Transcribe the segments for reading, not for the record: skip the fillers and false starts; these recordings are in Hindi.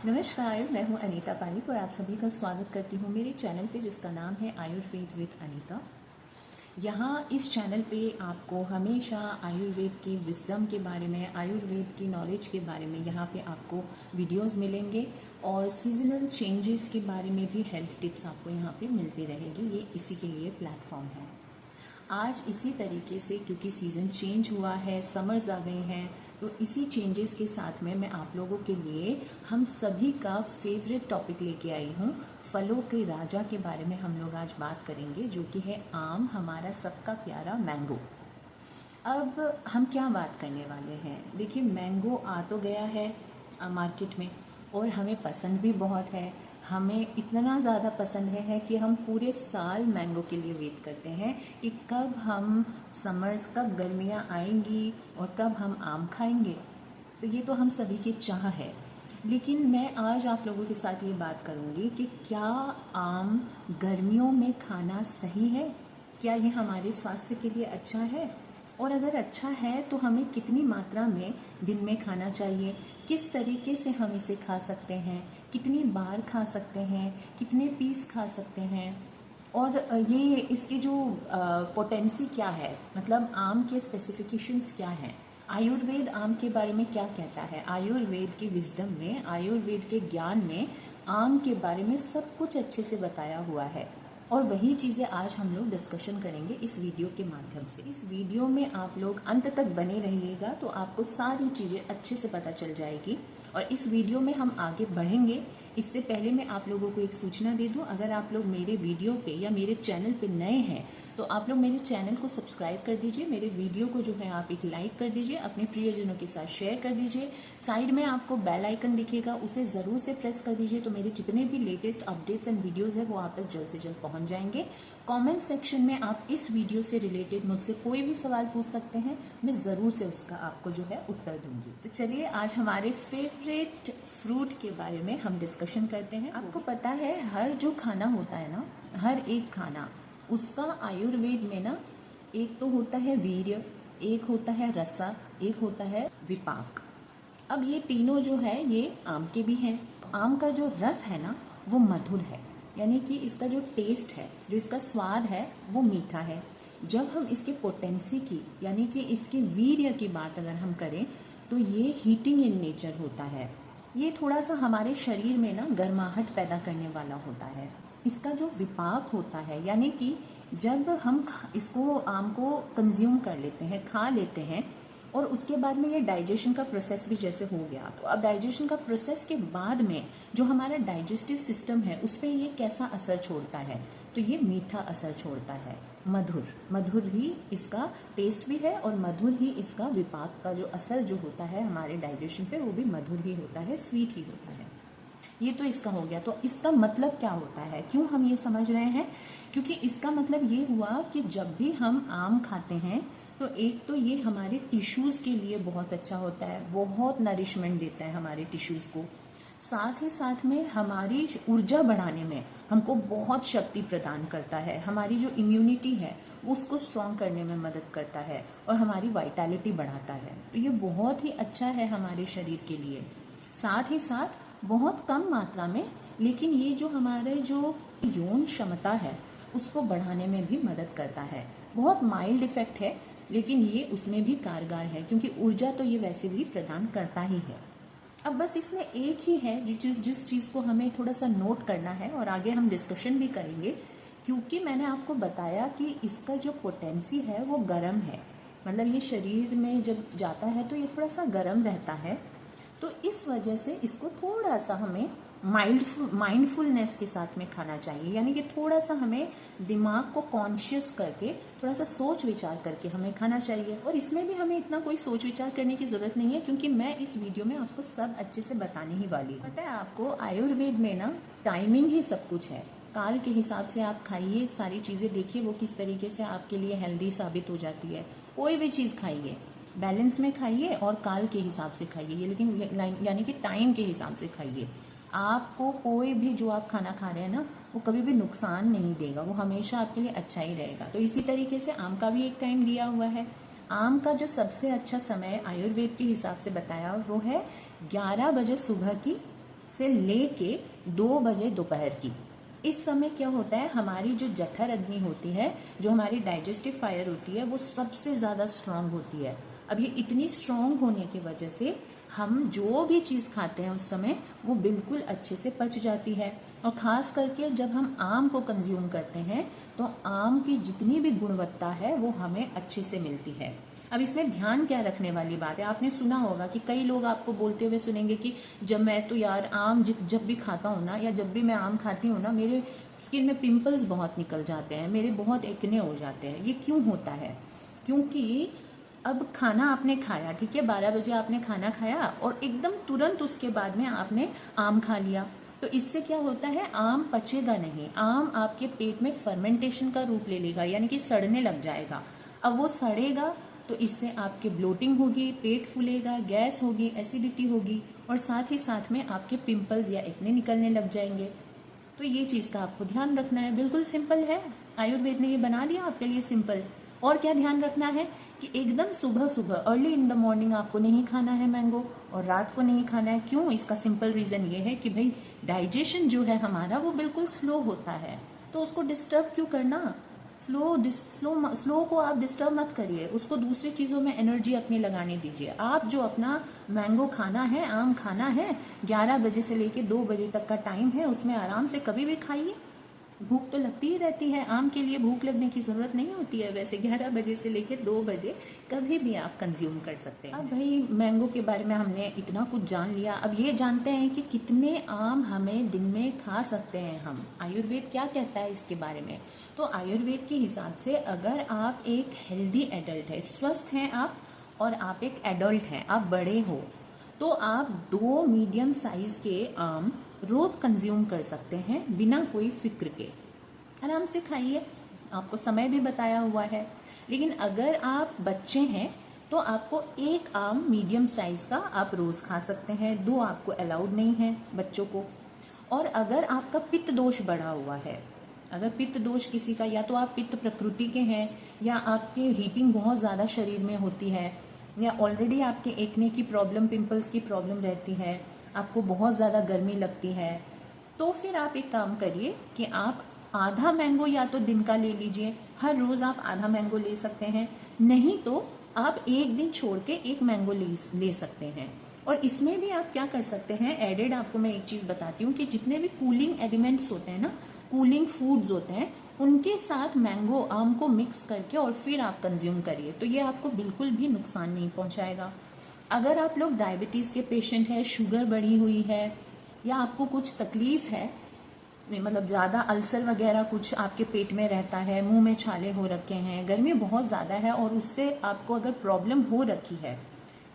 नमस्कार, मैं हूं अनीता पालिक और आप सभी का स्वागत करती हूं मेरे चैनल पे जिसका नाम है आयुर्वेद विद अनीता। यहाँ इस चैनल पे आपको हमेशा आयुर्वेद की विजडम के बारे में, आयुर्वेद की नॉलेज के बारे में यहाँ पे आपको वीडियोस मिलेंगे और सीजनल चेंजेस के बारे में भी हेल्थ टिप्स आपको यहाँ पे मिलती रहेगी। ये इसी के लिए प्लेटफॉर्म है। आज इसी तरीके से क्योंकि सीज़न चेंज हुआ है, समर्स आ गई हैं, तो इसी चेंजेस के साथ में मैं आप लोगों के लिए हम सभी का फेवरेट टॉपिक लेके आई हूँ। फलों के राजा के बारे में हम लोग आज बात करेंगे, जो कि है आम, हमारा सबका प्यारा मैंगो। अब हम क्या बात करने वाले हैं, देखिए मैंगो आ तो गया है मार्केट में और हमें पसंद भी बहुत है। हमें इतना ज़्यादा पसंद है कि हम पूरे साल मैंगो के लिए वेट करते हैं कि कब हम समर्स, कब गर्मियाँ आएंगी और कब हम आम खाएंगे। तो ये तो हम सभी की चाह है। लेकिन मैं आज आप लोगों के साथ ये बात करूँगी कि क्या आम गर्मियों में खाना सही है, क्या ये हमारे स्वास्थ्य के लिए अच्छा है, और अगर अच्छा है तो हमें कितनी मात्रा में दिन में खाना चाहिए, किस तरीके से हम इसे खा सकते हैं, कितनी बार खा सकते हैं, कितने पीस खा सकते हैं, और ये इसकी जो पोटेंसी क्या है, मतलब आम के स्पेसिफिकेशंस क्या हैं, आयुर्वेद आम के बारे में क्या कहता है। आयुर्वेद की विजडम में, आयुर्वेद के ज्ञान में आम के बारे में सब कुछ अच्छे से बताया हुआ है और वही चीज़ें आज हम लोग डिस्कशन करेंगे इस वीडियो के माध्यम से। इस वीडियो में आप लोग अंत तक बने रहिएगा तो आपको सारी चीज़ें अच्छे से पता चल जाएगी। और इस वीडियो में हम आगे बढ़ेंगे, इससे पहले मैं आप लोगों को एक सूचना दे दूं, अगर आप लोग मेरे वीडियो पे या मेरे चैनल पे नए हैं तो आप लोग मेरे चैनल को सब्सक्राइब कर दीजिए, मेरे वीडियो को जो है आप एक लाइक कर दीजिए, अपने प्रियजनों के साथ शेयर कर दीजिए। साइड में आपको बेल आइकन दिखेगा, उसे ज़रूर से प्रेस कर दीजिए, तो मेरे जितने भी लेटेस्ट अपडेट्स एंड वीडियोज़ है वो आप तक जल्द से जल्द पहुंच जाएंगे। कमेंट सेक्शन में आप इस वीडियो से रिलेटेड मुझसे कोई भी सवाल पूछ सकते हैं, मैं ज़रूर से उसका आपको जो है उत्तर दूंगी। तो चलिए आज हमारे फेवरेट फ्रूट के बारे में हम डिस्कशन करते हैं। आपको पता है हर जो खाना होता है ना, हर एक खाना उसका आयुर्वेद में ना, एक तो होता है वीर्य, एक होता है रसा, एक होता है विपाक। अब ये तीनों जो है ये आम के भी हैं। आम का जो रस है ना वो मधुर है, यानी कि इसका जो टेस्ट है, जो इसका स्वाद है वो मीठा है। जब हम इसके पोटेंसी की, यानी कि इसके वीर्य की बात अगर हम करें तो ये हीटिंग इन नेचर होता है। ये थोड़ा सा हमारे शरीर में ना गर्माहट पैदा करने वाला होता है। इसका जो विपाक होता है, यानी कि जब हम इसको आम को कंज्यूम कर लेते हैं, खा लेते हैं, और उसके बाद में ये डाइजेशन का प्रोसेस भी जैसे हो गया, तो अब डाइजेशन का प्रोसेस के बाद में जो हमारा डाइजेस्टिव सिस्टम है उस पर ये कैसा असर छोड़ता है, तो ये मीठा असर छोड़ता है, मधुर। मधुर ही इसका टेस्ट भी है और मधुर ही इसका विपाक का जो असर जो होता है हमारे डाइजेशन पे वो भी मधुर ही होता है, स्वीट ही होता है। ये तो इसका हो गया। तो इसका मतलब क्या होता है, क्यों हम ये समझ रहे हैं, क्योंकि इसका मतलब ये हुआ कि जब भी हम आम खाते हैं तो एक तो ये हमारे टिश्यूज़ के लिए बहुत अच्छा होता है, बहुत नरिशमेंट देता है हमारे टिश्यूज़ को, साथ ही साथ में हमारी ऊर्जा बढ़ाने में हमको बहुत शक्ति प्रदान करता है, हमारी जो इम्यूनिटी है उसको स्ट्रॉन्ग करने में मदद करता है और हमारी वाइटैलिटी बढ़ाता है। तो ये बहुत ही अच्छा है हमारे शरीर के लिए। साथ ही साथ बहुत कम मात्रा में, लेकिन ये जो हमारे जो यौन क्षमता है उसको बढ़ाने में भी मदद करता है। बहुत माइल्ड इफेक्ट है लेकिन ये उसमें भी कारगर है, क्योंकि ऊर्जा तो ये वैसे भी प्रदान करता ही है। अब बस इसमें एक ही है जिस चीज़ को हमें थोड़ा सा नोट करना है और आगे हम डिस्कशन भी करेंगे, क्योंकि मैंने आपको बताया कि इसका जो पोटेंसी है वो गर्म है, मतलब ये शरीर में जब जाता है तो ये थोड़ा सा गर्म रहता है। तो इस वजह से इसको थोड़ा सा हमें माइंडफुलनेस के साथ में खाना चाहिए, यानी कि थोड़ा सा हमें दिमाग को कॉन्शियस करके, थोड़ा सा सोच विचार करके हमें खाना चाहिए। और इसमें भी हमें इतना कोई सोच विचार करने की ज़रूरत नहीं है, क्योंकि मैं इस वीडियो में आपको सब अच्छे से बताने ही वाली हूँ। पता है आपको, आयुर्वेद में ना टाइमिंग ही सब कुछ है। काल के हिसाब से आप खाइए, सारी चीज़ें देखिए वो किस तरीके से आपके लिए हेल्दी साबित हो जाती है। कोई भी चीज़ खाइए बैलेंस में खाइए और काल के हिसाब से खाइए, लेकिन यानी कि टाइम के हिसाब से खाइए। आपको कोई भी जो आप खाना खा रहे हैं ना वो कभी भी नुकसान नहीं देगा, वो हमेशा आपके लिए अच्छा ही रहेगा। तो इसी तरीके से आम का भी एक टाइम दिया हुआ है। आम का जो सबसे अच्छा समय आयुर्वेद के हिसाब से बताया वो है 11 बजे सुबह की से लेके 2 बजे दोपहर की, इस समय क्या होता है, हमारी जो जठर अग्नि होती है, जो हमारी डाइजेस्टिव फायर होती है, वो सबसे ज्यादा स्ट्रांग होती है। अब ये इतनी स्ट्रांग होने की वजह से हम जो भी चीज खाते हैं उस समय वो बिल्कुल अच्छे से पच जाती है। और खास करके जब हम आम को कंज्यूम करते हैं तो आम की जितनी भी गुणवत्ता है वो हमें अच्छे से मिलती है। अब इसमें ध्यान क्या रखने वाली बात है, आपने सुना होगा कि कई लोग आपको बोलते हुए सुनेंगे कि जब मैं तो यार आम जब भी खाता हूँ ना, या जब भी मैं आम खाती हूँ ना, मेरे स्किन में पिंपल्स बहुत निकल जाते हैं, मेरे बहुत एक्ने हो जाते हैं। ये क्यों होता है? क्योंकि अब खाना आपने खाया, ठीक है, 12 बजे आपने खाना खाया और एकदम तुरंत उसके बाद में आपने आम खा लिया, तो इससे क्या होता है, आम पचेगा नहीं, आम आपके पेट में फर्मेंटेशन का रूप ले लेगा, यानी कि सड़ने लग जाएगा। अब वो सड़ेगा तो इससे आपके ब्लोटिंग होगी, पेट फूलेगा, गैस होगी, एसिडिटी होगी, और साथ ही साथ में आपके पिंपल्स या एक्ने निकलने लग जाएंगे। तो ये चीज का आपको ध्यान रखना है। बिल्कुल सिंपल है, आयुर्वेद ने ये बना दिया आपके लिए सिंपल। और क्या ध्यान रखना है कि एकदम सुबह सुबह अर्ली इन द मॉर्निंग आपको नहीं खाना है मैंगो, और रात को नहीं खाना है। क्यों? इसका सिंपल रीजन ये है कि भाई डाइजेशन जो है हमारा वो बिल्कुल स्लो होता है, तो उसको डिस्टर्ब क्यों करना। स्लो को आप डिस्टर्ब मत करिए, उसको दूसरी चीजों में एनर्जी अपनी लगाने दीजिए। आप जो अपना मैंगो खाना है, आम खाना है, 11 बजे से लेके 2 बजे तक का टाइम है, उसमें आराम से कभी भी खाइए। भूख तो लगती ही रहती है, आम के लिए भूख लगने की जरूरत नहीं होती है। वैसे 11 बजे से लेके 2 बजे कभी भी आप कंज्यूम कर सकते हैं। अब भाई मैंगो के बारे में हमने इतना कुछ जान लिया, अब ये जानते हैं कि कितने आम हमें दिन में खा सकते हैं हम। आयुर्वेद क्या कहता है इसके बारे में? तो आयुर्वेद के हिसाब से अगर आप एक हेल्दी एडल्ट है, स्वस्थ हैं आप, और आप एक एडल्ट हैं, आप बड़े हो, तो आप 2 मीडियम साइज के आम रोज कंज्यूम कर सकते हैं बिना कोई फिक्र के। आराम से खाइए, आपको समय भी बताया हुआ है। लेकिन अगर आप बच्चे हैं तो आपको 1 आम मीडियम साइज का आप रोज खा सकते हैं, 2 आपको अलाउड नहीं है बच्चों को। और अगर आपका पित्त दोष बढ़ा हुआ है, अगर पित्त दोष किसी का, या तो आप पित्त प्रकृति के हैं, या आपके हीटिंग बहुत ज्यादा शरीर में होती है, या ऑलरेडी आपके एक्ने की प्रॉब्लम, पिंपल्स की प्रॉब्लम रहती है, आपको बहुत ज्यादा गर्मी लगती है, तो फिर आप एक काम करिए कि आप आधा मैंगो या तो दिन का ले लीजिए, हर रोज आप आधा मैंगो ले सकते हैं, नहीं तो आप एक दिन छोड़ के 1 मैंगो ले सकते हैं। और इसमें भी आप क्या कर सकते हैं, एडेड आपको मैं एक चीज बताती हूँ कि जितने भी कूलिंग एलिमेंट्स होते हैं ना, कूलिंग फूड्स होते हैं, उनके साथ मैंगो, आम को मिक्स करके और फिर आप कंज्यूम करिए, तो ये आपको बिल्कुल भी नुकसान नहीं पहुंचाएगा। अगर आप लोग डायबिटीज के पेशेंट है, शुगर बढ़ी हुई है, या आपको कुछ तकलीफ है, मतलब ज्यादा अल्सर वगैरह कुछ आपके पेट में रहता है, मुंह में छाले हो रखे हैं, गर्मी बहुत ज्यादा है और उससे आपको अगर प्रॉब्लम हो रखी है,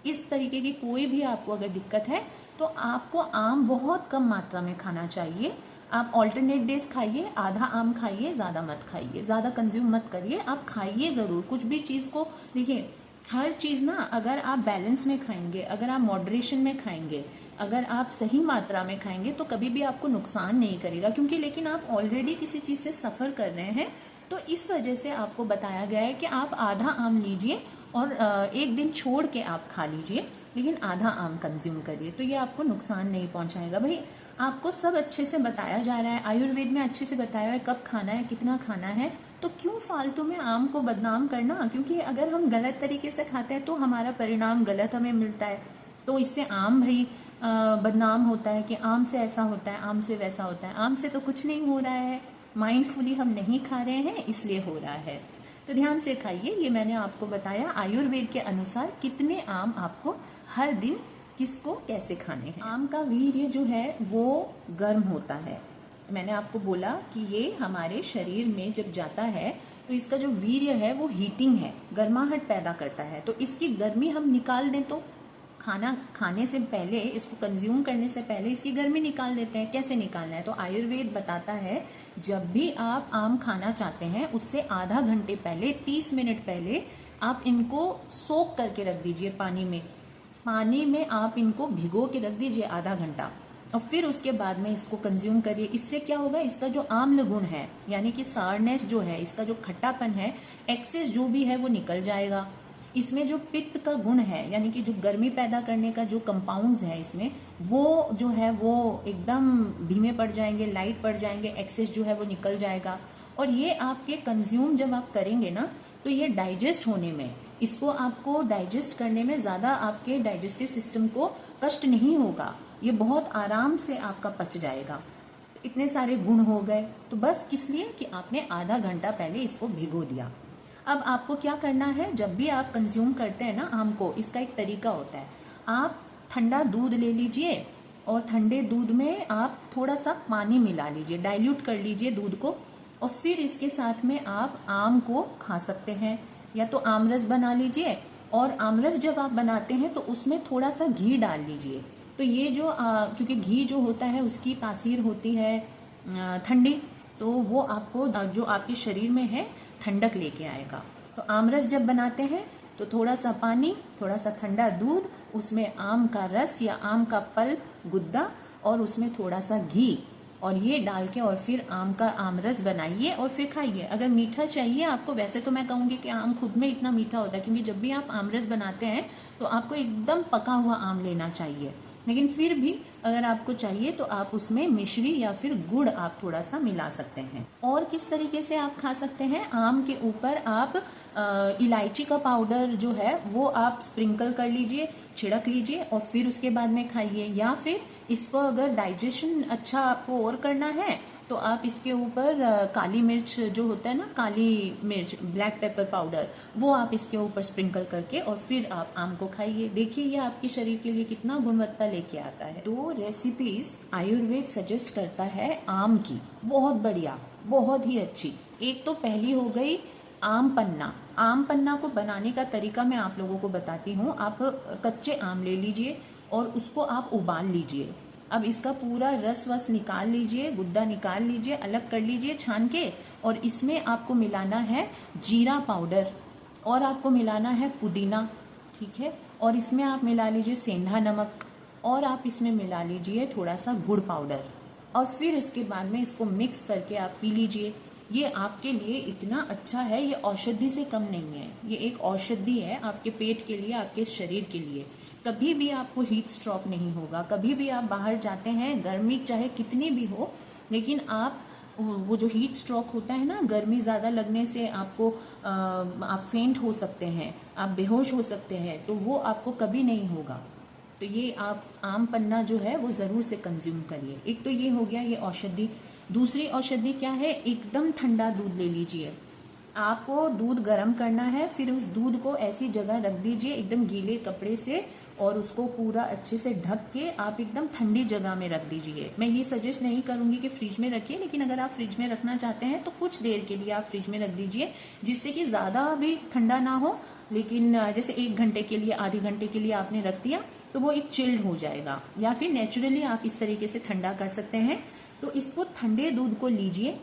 इस तरीके की कोई भी आपको अगर दिक्कत है, तो आपको आम बहुत कम मात्रा में खाना चाहिए। आप ऑल्टरनेट डेज खाइए, आधा आम खाइए, ज्यादा मत खाइए, ज्यादा कंज्यूम मत करिए, आप खाइए जरूर। कुछ भी चीज को देखिए, हर चीज ना अगर आप बैलेंस में खाएंगे, अगर आप मॉडरेशन में खाएंगे, अगर आप सही मात्रा में खाएंगे, तो कभी भी आपको नुकसान नहीं करेगा। क्योंकि लेकिन आप ऑलरेडी किसी चीज से सफर कर रहे हैं, तो इस वजह से आपको बताया गया है कि आप आधा आम लीजिए और एक दिन छोड़ के आप खा लीजिए, लेकिन आधा आम कंज्यूम करिए, तो ये आपको नुकसान नहीं पहुंचाएगा। भाई आपको सब अच्छे से बताया जा रहा है, आयुर्वेद में अच्छे से बताया है कब खाना है, कितना खाना है, तो क्यों फालतू में आम को बदनाम करना। क्योंकि अगर हम गलत तरीके से खाते हैं तो हमारा परिणाम गलत हमें मिलता है। तो इससे आम भाई बदनाम होता है कि आम से ऐसा होता है, आम से वैसा होता है। आम से तो कुछ नहीं हो रहा है, माइंडफुली हम नहीं खा रहे हैं, इसलिए हो रहा है। तो ध्यान से खाइए। ये मैंने आपको बताया आयुर्वेद के अनुसार कितने आम आपको हर दिन किसको कैसे खाने हैं। आम का वीर्य जो है वो गर्म होता है। मैंने आपको बोला कि ये हमारे शरीर में जब जाता है तो इसका जो वीर्य है वो हीटिंग है, गर्माहट पैदा करता है। तो इसकी गर्मी हम निकाल दें, तो खाना खाने से पहले, इसको कंज्यूम करने से पहले इसकी गर्मी निकाल देते हैं। कैसे निकालना है? तो आयुर्वेद बताता है जब भी आप आम खाना चाहते हैं उससे आधा घंटे पहले, 30 मिनट पहले आप इनको सोक करके रख दीजिए पानी में। पानी में आप इनको भिगो के रख दीजिए आधा घंटा, और फिर उसके बाद में इसको कंज्यूम करिए। इससे क्या होगा, इसका जो आम्ल गुण है, यानी कि सारनेस जो है, इसका जो खट्टापन है, एक्सेस जो भी है वो निकल जाएगा। इसमें जो पित्त का गुण है, यानी कि जो गर्मी पैदा करने का जो कंपाउंड्स है इसमें, वो जो है वो एकदम धीमे पड़ जाएंगे, लाइट पड़ जाएंगे, एक्सेस जो है वो निकल जाएगा। और ये आपके कंज्यूम जब आप करेंगे ना, तो ये डाइजेस्ट होने में, इसको आपको डाइजेस्ट करने में ज्यादा आपके डाइजेस्टिव सिस्टम को कष्ट नहीं होगा, ये बहुत आराम से आपका पच जाएगा। इतने सारे गुण हो गए। तो बस किस लिए कि आपने आधा घंटा पहले इसको भिगो दिया। अब आपको क्या करना है, जब भी आप कंज्यूम करते हैं ना आम को, इसका एक तरीका होता है। आप ठंडा दूध ले लीजिए और ठंडे दूध में आप थोड़ा सा पानी मिला लीजिए, डाइल्यूट कर लीजिए दूध को, और फिर इसके साथ में आप आम को खा सकते हैं। या तो आमरस बना लीजिए, और आमरस जब आप बनाते हैं तो उसमें थोड़ा सा घी डाल लीजिए। तो ये जो क्योंकि घी जो होता है उसकी तासीर होती है ठंडी, तो वो आपको जो आपके शरीर में है ठंडक लेके आएगा। तो आमरस जब बनाते हैं तो थोड़ा सा पानी, थोड़ा सा ठंडा दूध, उसमें आम का रस या आम का पल्प, गुद्दा, और उसमें थोड़ा सा घी, और ये डाल के और फिर आम का आमरस बनाइए और फिर खाइए। अगर मीठा चाहिए आपको, वैसे तो मैं कहूंगी कि आम खुद में इतना मीठा होता है, क्योंकि जब भी आप आमरस बनाते हैं तो आपको एकदम पका हुआ आम लेना चाहिए, लेकिन फिर भी अगर आपको चाहिए तो आप उसमें मिश्री या फिर गुड़ आप थोड़ा सा मिला सकते हैं। और किस तरीके से आप खा सकते हैं, आम के ऊपर आप इलायची का पाउडर जो है वो आप स्प्रिंकल कर लीजिए, छिड़क लीजिए, और फिर उसके बाद में खाइए। या फिर इसको अगर डाइजेशन अच्छा आपको और करना है तो आप इसके ऊपर काली मिर्च जो होता है ना, काली मिर्च, ब्लैक पेपर पाउडर, वो आप इसके ऊपर स्प्रिंकल करके और फिर आप आम को खाइए। देखिए ये आपके शरीर के लिए कितना गुणवत्ता लेके आता है। 2 रेसिपीज आयुर्वेद सजेस्ट करता है आम की, बहुत बढ़िया, बहुत ही अच्छी। एक तो पहली हो गई आम पन्ना। आम पन्ना को बनाने का तरीका मैं आप लोगों को बताती हूँ। आप कच्चे आम ले लीजिए और उसको आप उबाल लीजिए। अब इसका पूरा रस वस निकाल लीजिए, गुद्दा निकाल लीजिए, अलग कर लीजिए छान के, और इसमें आपको मिलाना है जीरा पाउडर, और आपको मिलाना है पुदीना, ठीक है, और इसमें आप मिला लीजिए सेंधा नमक, और आप इसमें मिला लीजिए थोड़ा सा गुड़ पाउडर, और फिर इसके बाद में इसको मिक्स करके आप पी लीजिए। ये आपके लिए इतना अच्छा है, ये औषधि से कम नहीं है, ये एक औषधि है आपके पेट के लिए, आपके शरीर के लिए। कभी भी आपको हीट स्ट्रोक नहीं होगा। कभी भी आप बाहर जाते हैं, गर्मी चाहे कितनी भी हो, लेकिन आप वो जो हीट स्ट्रोक होता है ना, गर्मी ज्यादा लगने से आपको आप फेंट हो सकते हैं, आप बेहोश हो सकते हैं, तो वो आपको कभी नहीं होगा। तो ये आप आम पन्ना जो है वो जरूर से कंज्यूम करिए। एक तो ये हो गया ये औषधि। दूसरी औषधि क्या है, एकदम ठंडा दूध ले लीजिए। आपको दूध गर्म करना है, फिर उस दूध को ऐसी जगह रख दीजिए एकदम गीले कपड़े से, और उसको पूरा अच्छे से ढक के आप एकदम ठंडी जगह में रख दीजिए। मैं ये सजेस्ट नहीं करूंगी कि फ्रिज में रखिए, लेकिन अगर आप फ्रिज में रखना चाहते हैं तो कुछ देर के लिए आप फ्रिज में रख दीजिए, जिससे कि ज्यादा भी ठंडा ना हो, लेकिन जैसे 1 घंटे के लिए, आधे घंटे के लिए आपने रख दिया तो वो एक चिल्ड हो जाएगा। या फिर नेचुरली आप इस तरीके से ठंडा कर सकते हैं। तो इसको ठंडे दूध को लीजिए,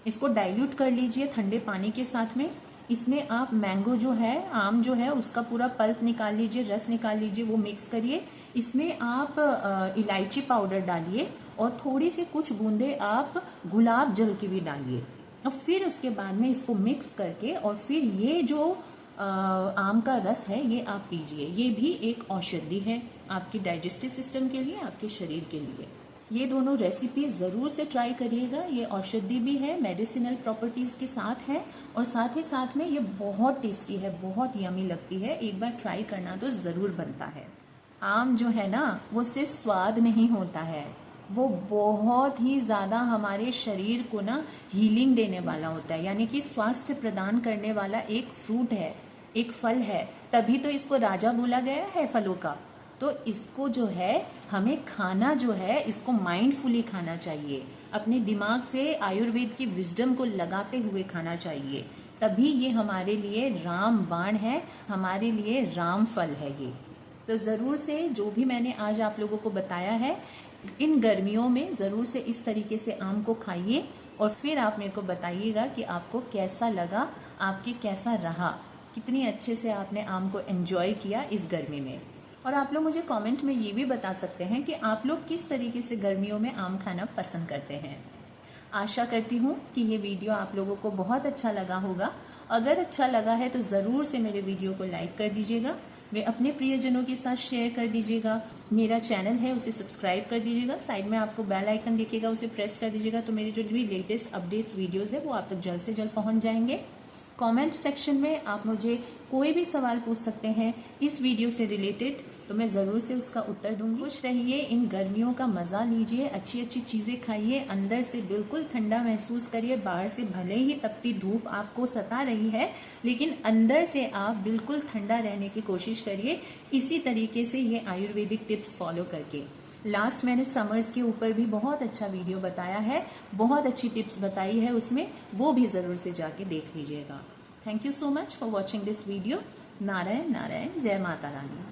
इसको डाइल्यूट कर लीजिए ठंडे पानी के साथ में। इसमें आप मैंगो जो है, आम जो है, उसका पूरा पल्प निकाल लीजिए, रस निकाल लीजिए, वो मिक्स करिए। इसमें आप इलायची पाउडर डालिए, और थोड़ी सी कुछ बूंदे आप गुलाब जल की भी डालिए, और फिर उसके बाद में इसको मिक्स करके, और फिर ये जो आम का रस है ये आप पीजिए। ये भी एक औषधि है आपकी डाइजेस्टिव सिस्टम के लिए, आपके शरीर के लिए। ये दोनों रेसिपी जरूर से ट्राई करिएगा। ये औषधि भी है, मेडिसिनल प्रॉपर्टीज के साथ है, और साथ ही साथ में ये बहुत टेस्टी है, बहुत यमी लगती है। एक बार ट्राई करना तो जरूर बनता है। आम जो है ना, वो सिर्फ स्वाद नहीं होता है, वो बहुत ही ज्यादा हमारे शरीर को ना हीलिंग देने वाला होता है, यानी कि स्वास्थ्य प्रदान करने वाला एक फ्रूट है, एक फल है। तभी तो इसको राजा बोला गया है फलों का। तो इसको जो है हमें खाना जो है, इसको माइंडफुली खाना चाहिए, अपने दिमाग से आयुर्वेद की विजडम को लगाते हुए खाना चाहिए। तभी ये हमारे लिए राम बाण है, हमारे लिए राम फल है ये। तो जरूर से जो भी मैंने आज आप लोगों को बताया है, इन गर्मियों में जरूर से इस तरीके से आम को खाइए, और फिर आप मेरे को बताइएगा कि आपको कैसा लगा, आपके कैसा रहा, कितनी अच्छे से आपने आम को एंजॉय किया इस गर्मी में। और आप लोग मुझे कमेंट में ये भी बता सकते हैं कि आप लोग किस तरीके से गर्मियों में आम खाना पसंद करते हैं। आशा करती हूँ कि ये वीडियो आप लोगों को बहुत अच्छा लगा होगा, अगर अच्छा लगा है तो ज़रूर से मेरे वीडियो को लाइक कर दीजिएगा, वे अपने प्रियजनों के साथ शेयर कर दीजिएगा। मेरा चैनल है उसे सब्सक्राइब कर दीजिएगा, साइड में आपको बेल आइकन दिखेगा उसे प्रेस कर दीजिएगा, तो मेरे जो भी लेटेस्ट अपडेट्स वीडियोस है वो आप तक जल्द से जल्द पहुंच जाएंगे। कमेंट सेक्शन में आप मुझे कोई भी सवाल पूछ सकते हैं इस वीडियो से रिलेटेड, तो मैं ज़रूर से उसका उत्तर दूंगी। खुश रहिए, इन गर्मियों का मज़ा लीजिए, अच्छी अच्छी चीज़ें खाइए, अंदर से बिल्कुल ठंडा महसूस करिए। बाहर से भले ही तपती धूप आपको सता रही है, लेकिन अंदर से आप बिल्कुल ठंडा रहने की कोशिश करिए इसी तरीके से, ये आयुर्वेदिक टिप्स फॉलो करके। लास्ट मैंने समर्स के ऊपर भी बहुत अच्छा वीडियो बताया है, बहुत अच्छी टिप्स बताई है उसमें, वो भी ज़रूर से जाके देख लीजिएगा। Thank you so much for watching this video. Narayan Narayan, जय माता रानी।